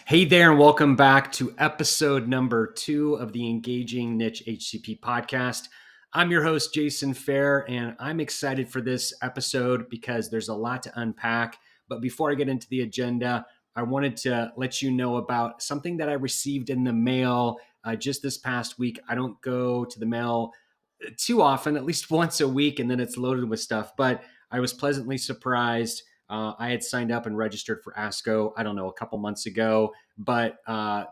Hey there, and welcome back to episode number 2 of the Engaging Niche HCP podcast. I'm your host, Jason Fair, and I'm excited for this episode because there's a lot to unpack. But before I get into the agenda, I wanted to let you know about something that I received in the mail just this past week. I don't go to the mail too often, at least once a week, and then it's loaded with stuff. But I was pleasantly surprised. I had signed up and registered for ASCO, I don't know, a couple months ago, but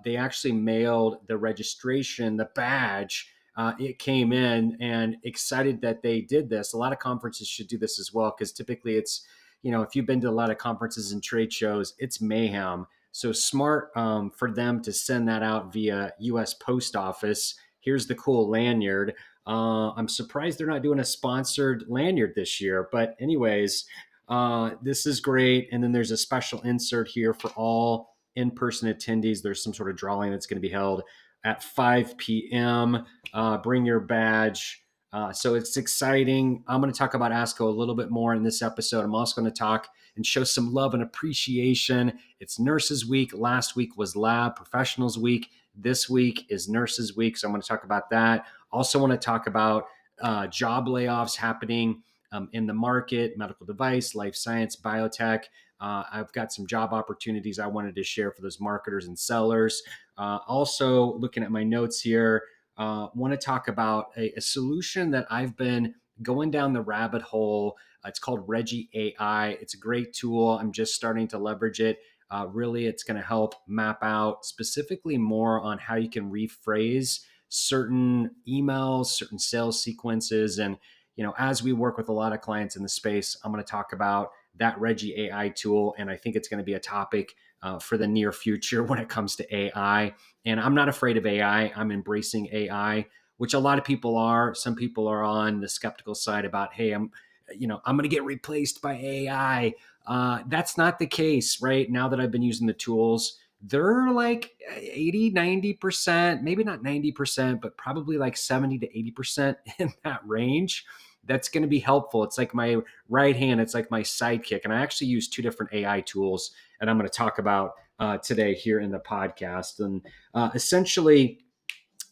they actually mailed the registration, the badge. It came in, and excited that they did this. A lot of conferences should do this as well, because typically it's, if you've been to a lot of conferences and trade shows, it's mayhem. So smart for them to send that out via US Post Office. Here's the cool lanyard. I'm surprised they're not doing a sponsored lanyard this year. But anyways, this is great. And then there's a special insert here for all in-person attendees. There's some sort of drawing that's going to be held at 5 p.m. Bring your badge. So it's exciting. I'm going to talk about ASCO a little bit more in this episode. I'm also going to talk and show some love and appreciation. It's Nurses Week. Last week was Lab Professionals Week. This week is Nurses Week. So I'm going to talk about that. Also want to talk about job layoffs happening in the market, medical device, life science, biotech. I've got some job opportunities I wanted to share for those marketers and sellers. Also, looking at my notes here, want to talk about a solution that I've been going down the rabbit hole. It's called Regi AI. It's a great tool. I'm just starting to leverage it. Really, it's going to help map out specifically more on how you can rephrase certain emails, certain sales sequences. And, as we work with a lot of clients in the space, I'm going to talk about that Regi AI tool. And I think it's going to be a topic for the near future when it comes to AI. And I'm not afraid of AI. I'm embracing AI, which a lot of people are. Some people are on the skeptical side about, hey, I'm going to get replaced by AI. That's not the case, right? Now that I've been using the tools, they're like 80, 90%, maybe not 90%, but probably like 70 to 80% in that range. That's going to be helpful. It's like my right hand. It's like my sidekick. And I actually use 2 different AI tools, and I'm going to talk about today here in the podcast. And essentially,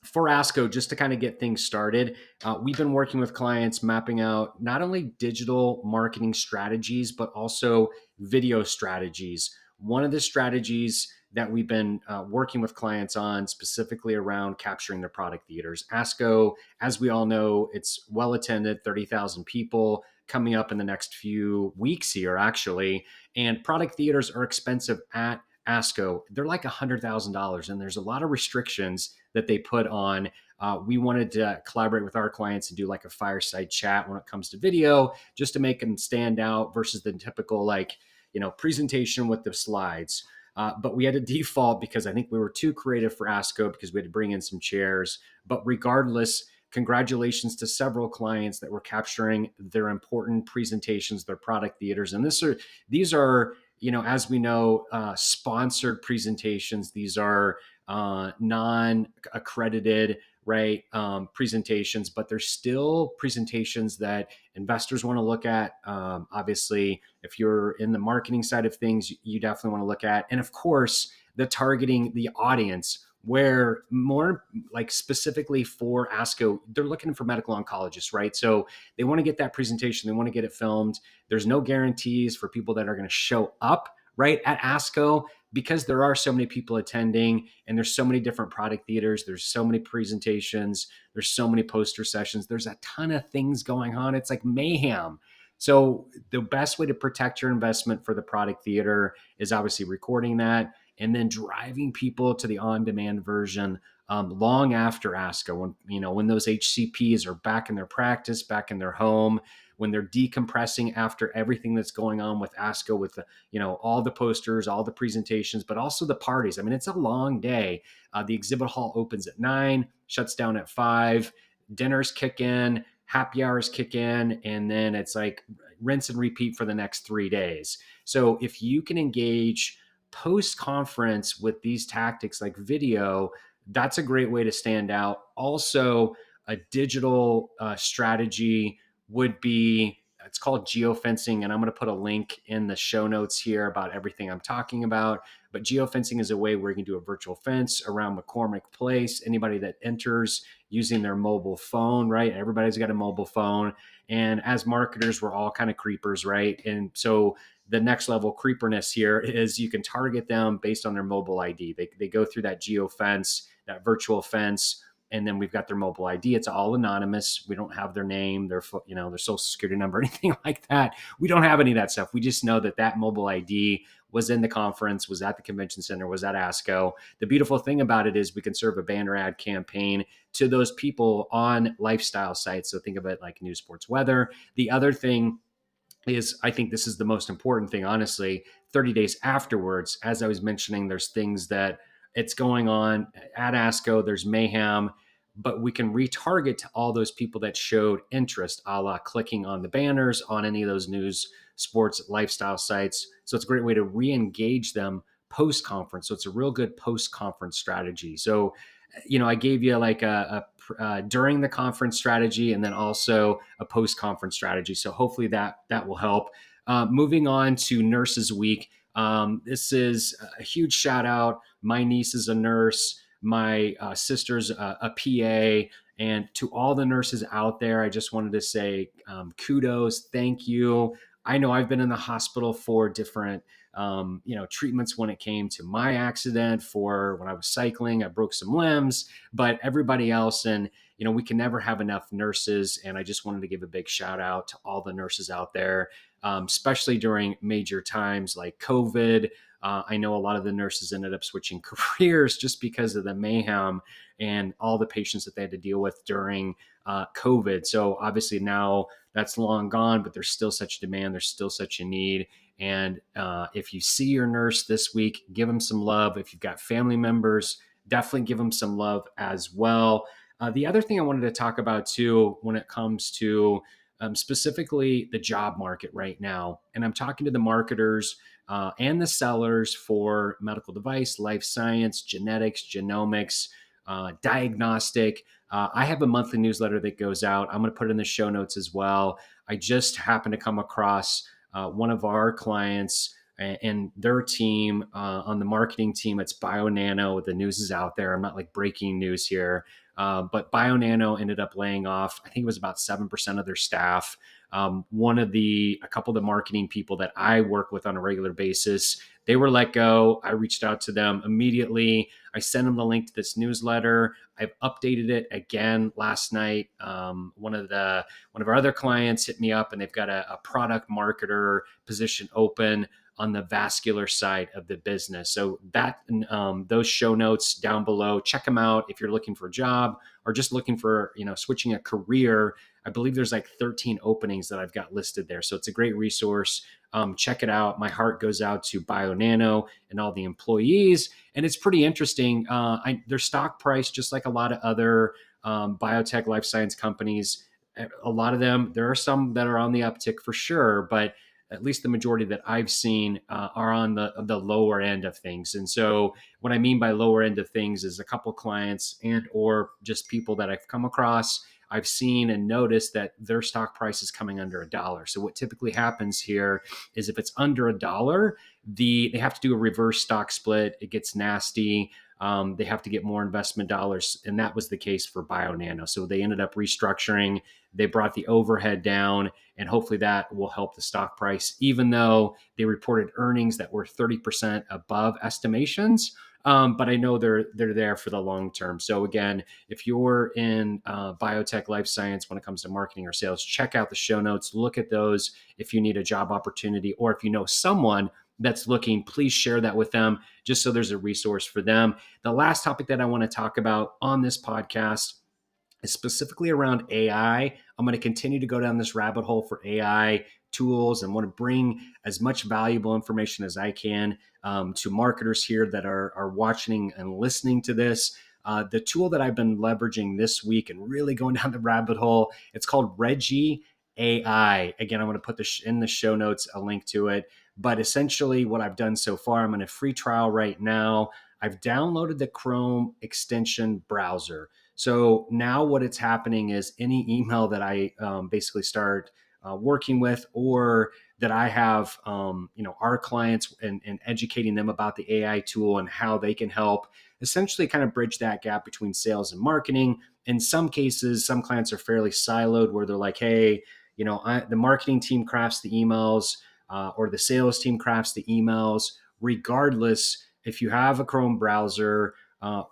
for ASCO, just to kind of get things started, we've been working with clients mapping out not only digital marketing strategies, but also video strategies. One of the strategies that we've been working with clients on specifically around capturing their product theaters. ASCO, as we all know, it's well attended, 30,000 people coming up in the next few weeks here, actually. And product theaters are expensive at ASCO. They're like $100,000, and there's a lot of restrictions that they put on. We wanted to collaborate with our clients and do like a fireside chat when it comes to video, just to make them stand out versus the typical presentation with the slides. But we had to default because I think we were too creative for ASCO because we had to bring in some chairs. But regardless, congratulations to several clients that were capturing their important presentations, their product theaters. And these are, as we know, sponsored presentations. These are non-accredited, right, presentations, but they're still presentations that investors want to look at. Obviously, if you're in the marketing side of things, you definitely want to look at. And of course, the targeting the audience, where more like specifically for ASCO, they're looking for medical oncologists, right? So they want to get that presentation. They want to get it filmed. There's no guarantees for people that are going to show up right at ASCO, because there are so many people attending and there's so many different product theaters. There's so many presentations. There's so many poster sessions. There's a ton of things going on. It's like mayhem. So the best way to protect your investment for the product theater is obviously recording that and then driving people to the on-demand version long after ASCO, when those HCPs are back in their practice, back in their home, when they're decompressing after everything that's going on with ASCO, with all the posters, all the presentations, but also the parties. I mean, it's a long day. The exhibit hall opens at 9, shuts down at 5, dinners kick in, happy hours kick in, and then it's like rinse and repeat for the next 3 days. So if you can engage post-conference with these tactics like video, that's a great way to stand out. Also, a digital strategy would be It's called geofencing, and I'm going to put a link in the show notes here about everything I'm talking about. But geofencing is a way where you can do a virtual fence around McCormick Place. Anybody that enters using their mobile phone, right? Everybody's got a mobile phone. And as marketers, we're all kind of creepers, right? And so the next level creeperness here is you can target them based on their mobile ID. They go through that geofence, that virtual fence, and then we've got their mobile ID. It's all anonymous. We don't have their name, their their social security number, anything like that. We don't have any of that stuff. We just know that that mobile ID was in the conference, was at the convention center, was at ASCO. The beautiful thing about it is we can serve a banner ad campaign to those people on lifestyle sites. So think of it like news, sports, weather. The other thing is, I think this is the most important thing, honestly, 30 days afterwards, as I was mentioning, there's things that it's going on at ASCO, there's mayhem, but we can retarget to all those people that showed interest, a la clicking on the banners on any of those news, sports, lifestyle sites. So it's a great way to re-engage them post-conference. So it's a real good post-conference strategy. So, I gave you like a during the conference strategy and then also a post-conference strategy. So hopefully that will help. Moving on to Nurses Week. This is a huge shout out. My niece is a nurse. My sister's a PA. And to all the nurses out there, I just wanted to say kudos, thank you. I know I've been in the hospital for different treatments when it came to my accident, for when I was cycling, I broke some limbs, but everybody else. And, we can never have enough nurses. And I just wanted to give a big shout out to all the nurses out there, especially during major times like COVID. I know a lot of the nurses ended up switching careers just because of the mayhem and all the patients that they had to deal with during COVID. So obviously now that's long gone, but there's still such demand. There's still such a need. And if you see your nurse this week, give them some love. If you've got family members, definitely give them some love as well. The other thing I wanted to talk about too, when it comes to specifically the job market right now, and I'm talking to the marketers and the sellers for medical device, life science, genetics, genomics, diagnostic. I have a monthly newsletter that goes out. I'm going to put it in the show notes as well. I just happened to come across one of our clients and their team on the marketing team. It's BioNano. The news is out there. I'm not like breaking news here, but BioNano ended up laying off, I think it was about 7% of their staff. A couple of the marketing people that I work with on a regular basis, they were let go. I reached out to them immediately. I sent them the link to this newsletter. I've updated it again last night. One of our other clients hit me up and they've got a product marketer position open on the vascular side of the business. So that those show notes down below, check them out if you're looking for a job or just looking for, switching a career. I believe there's like 13 openings that I've got listed there. So it's a great resource. Check it out. My heart goes out to BioNano and all the employees. And it's pretty interesting. Their stock price, just like a lot of other biotech life science companies, a lot of them, there are some that are on the uptick for sure, but at least the majority that I've seen are on the lower end of things. And so what I mean by lower end of things is a couple clients and or just people that I've come across, I've seen and noticed that their stock price is coming under $1. So what typically happens here is if it's under $1, they have to do a reverse stock split. It gets nasty. They have to get more investment dollars. And that was the case for BioNano. So they ended up restructuring. They brought the overhead down, and hopefully that will help the stock price, even though they reported earnings that were 30% above estimations. But I know they're there for the long term. So again, if you're in biotech life science when it comes to marketing or sales, check out the show notes. Look at those if you need a job opportunity, or if you know someone that's looking, please share that with them just so there's a resource for them. The last topic that I want to talk about on this podcast is specifically around AI. I'm going to continue to go down this rabbit hole for AI tools and want to bring as much valuable information as I can to marketers here that are watching and listening to this. The tool that I've been leveraging this week and really going down the rabbit hole, it's called Reggie AI. Again, I'm going to put in the show notes a link to it. But essentially what I've done so far, I'm in a free trial right now. I've downloaded the Chrome extension browser. So now what it's happening is any email that I basically start working with, or that I have, our clients and educating them about the AI tool and how they can help essentially kind of bridge that gap between sales and marketing. In some cases, some clients are fairly siloed where they're like, hey, the marketing team crafts the emails, or the sales team crafts the emails. Regardless, if you have a Chrome browser,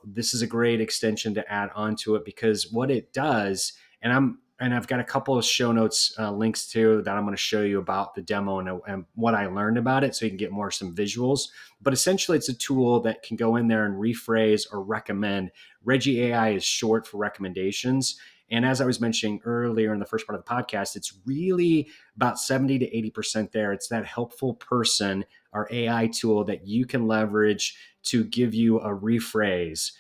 this is a great extension to add onto it, because what it does, and I've got a couple of show notes links to that I'm going to show you about the demo and what I learned about it, so you can get some visuals. But essentially, it's a tool that can go in there and rephrase or recommend. Reggie AI is short for recommendations. And as I was mentioning earlier in the first part of the podcast, it's really about 70 to 80% there. It's that helpful person or AI tool that you can leverage to give you a rephrase.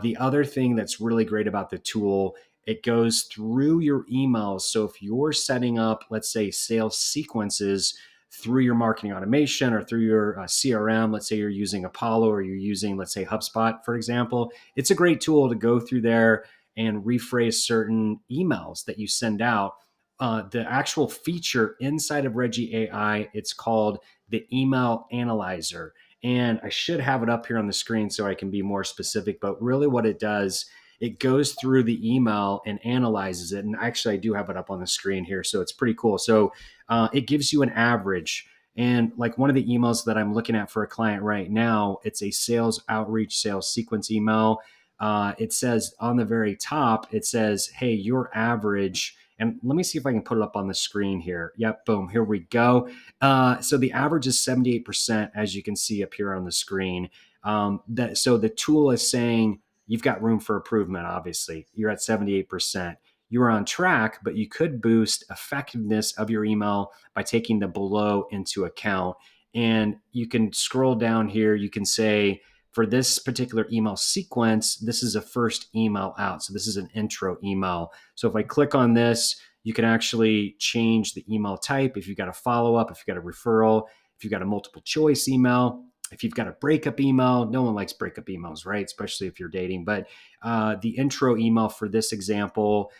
The other thing that's really great about the tool, it goes through your emails. So if you're setting up, let's say, sales sequences through your marketing automation or through your CRM, let's say you're using Apollo or you're using, let's say, HubSpot, for example, it's a great tool to go through there and rephrase certain emails that you send out. The actual feature inside of Reggie AI, it's called the Email Analyzer. And I should have it up here on the screen so I can be more specific, but really what it does, it goes through the email and analyzes it. And actually, I do have it up on the screen here, so it's pretty cool. So it gives you an average. And like one of the emails that I'm looking at for a client right now, it's a sales outreach, sales sequence email. It says on the very top, it says, hey, your average, and let me see if I can put it up on the screen here. Yep, boom, here we go. So the average is 78%, as you can see up here on the screen. So the tool is saying you've got room for improvement, obviously. You're at 78%. You're on track, but you could boost effectiveness of your email by taking the below into account. And you can scroll down here. You can say, for this particular email sequence, this is a first email out. So this is an intro email. So if I click on this, you can actually change the email type. If you've got a follow-up, if you've got a referral, if you've got a multiple choice email, if you've got a breakup email, no one likes breakup emails, right? Especially if you're dating. But the intro email for this example,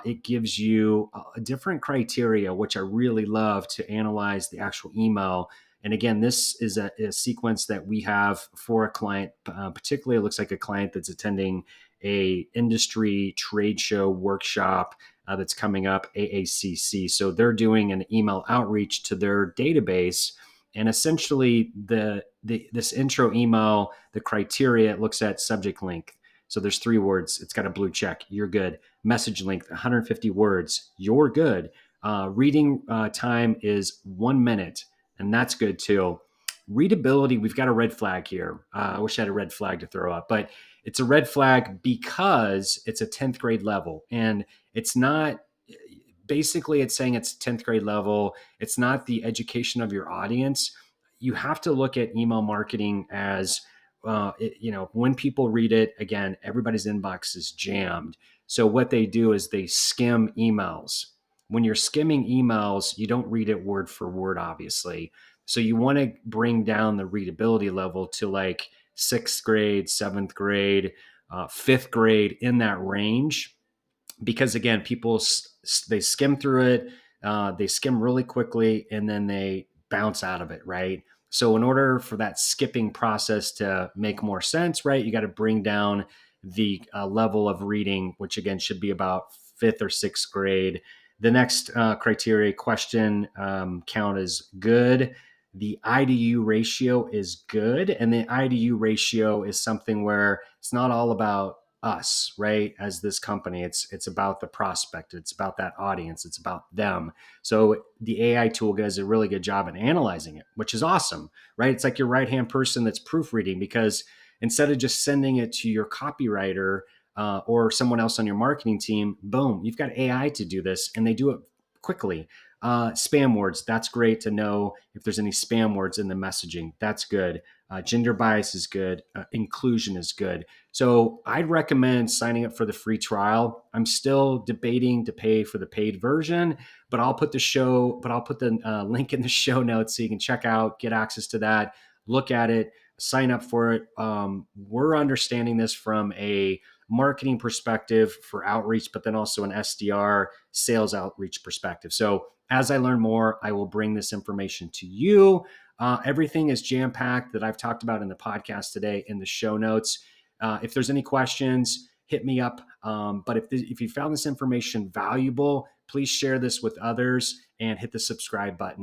it gives you a different criteria, which I really love to analyze the actual email. And again, this is a sequence that we have for a client. Particularly, it looks like a client that's attending a industry trade show workshop that's coming up, AACC. So they're doing an email outreach to their database. And essentially, this intro email, the criteria, it looks at subject length. So there's 3 words. It's got a blue check. You're good. Message length, 150 words. You're good. Reading time is 1 minute. And that's good too. Readability, we've got a red flag here. I wish I had a red flag to throw up, but it's a red flag because it's a 10th grade level. And it's not, basically it's saying it's 10th grade level. It's not the education of your audience. You have to look at email marketing as, when people read it, again, everybody's inbox is jammed. So what they do is they skim emails. When you're skimming emails, you don't read it word for word, obviously. So you want to bring down the readability level to like 6th grade, 7th grade, 5th grade, in that range. Because again, people, they skim through it, they skim really quickly, and then they bounce out of it, right? So in order for that skipping process to make more sense, right, you got to bring down the level of reading, which again should be about 5th or 6th grade. The next criteria, question count, is good. The IDU ratio is good. And the IDU ratio is something where it's not all about us, right? As this company, it's about the prospect. It's about that audience. It's about them. So the AI tool does a really good job in analyzing it, which is awesome, right? It's like your right-hand person that's proofreading, because instead of just sending it to your copywriter or someone else on your marketing team, boom, you've got AI to do this, and they do it quickly. Spam words, that's great to know if there's any spam words in the messaging. That's good. Gender bias is good. Inclusion is good. So I'd recommend signing up for the free trial. I'm still debating to pay for the paid version, but I'll put the link in the show notes so you can check out, get access to that, look at it. sign up for it. We're understanding this from a marketing perspective for outreach, but then also an SDR sales outreach perspective. So as I learn more, I will bring this information to you. Everything is jam-packed that I've talked about in the podcast today in the show notes. If there's any questions, hit me up. But if you found this information valuable, please share this with others and hit the subscribe button.